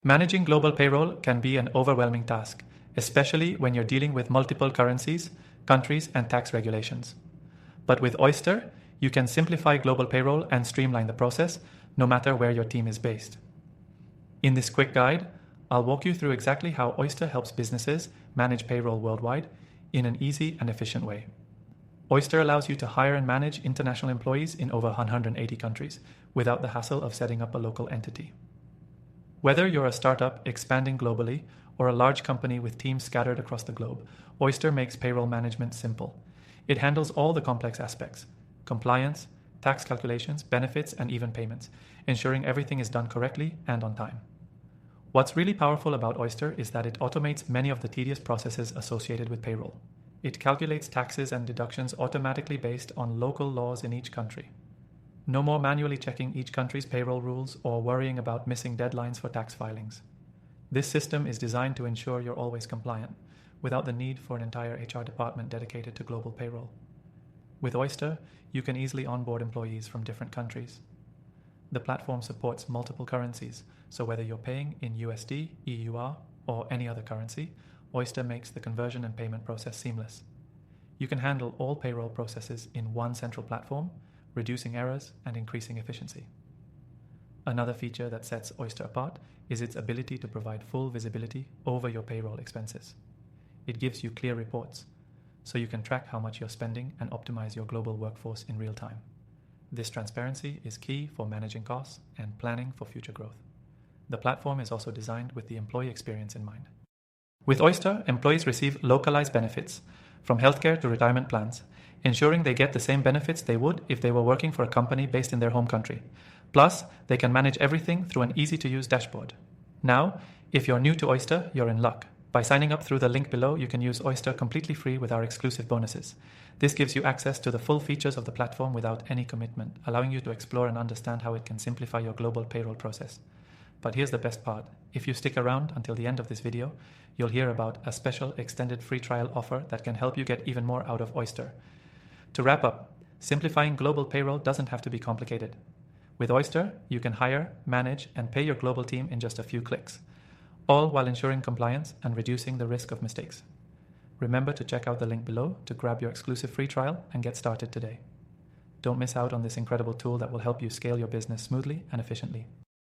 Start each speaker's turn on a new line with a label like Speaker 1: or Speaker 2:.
Speaker 1: Managing global payroll can be an overwhelming task, especially when you're dealing with multiple currencies, countries, and tax regulations. But with Oyster, you can simplify global payroll and streamline the process, no matter where your team is based. In this quick guide, I'll walk you through exactly how Oyster helps businesses manage payroll worldwide in an easy and efficient way. Oyster allows you to hire and manage international employees in over 180 countries without the hassle of setting up a local entity. Whether you're a startup expanding globally or a large company with teams scattered across the globe, Oyster makes payroll management simple. It handles all the complex aspects: compliance, tax calculations, benefits, and even payments, ensuring everything is done correctly and on time. What's really powerful about Oyster is that it automates many of the tedious processes associated with payroll. It calculates taxes and deductions automatically based on local laws in each country. No more manually checking each country's payroll rules or worrying about missing deadlines for tax filings. This system is designed to ensure you're always compliant, without the need for an entire HR department dedicated to global payroll. With Oyster, you can easily onboard employees from different countries. The platform supports multiple currencies, so whether you're paying in USD, EUR, or any other currency, Oyster makes the conversion and payment process seamless. You can handle all payroll processes in one central platform, reducing errors and increasing efficiency. Another feature that sets Oyster apart is its ability to provide full visibility over your payroll expenses. It gives you clear reports, so you can track how much you're spending and optimize your global workforce in real time. This transparency is key for managing costs and planning for future growth. The platform is also designed with the employee experience in mind. With Oyster, employees receive localized benefits, from healthcare to retirement plans, ensuring they get the same benefits they would if they were working for a company based in their home country. Plus, they can manage everything through an easy-to-use dashboard. Now, if you're new to Oyster, you're in luck. By signing up through the link below, you can use Oyster completely free with our exclusive bonuses. This gives you access to the full features of the platform without any commitment, allowing you to explore and understand how it can simplify your global payroll process. But here's the best part. If you stick around until the end of this video, you'll hear about a special extended free trial offer that can help you get even more out of Oyster. To wrap up, simplifying global payroll doesn't have to be complicated. With Oyster, you can hire, manage, and pay your global team in just a few clicks, all while ensuring compliance and reducing the risk of mistakes. Remember to check out the link below to grab your exclusive free trial and get started today. Don't miss out on this incredible tool that will help you scale your business smoothly and efficiently.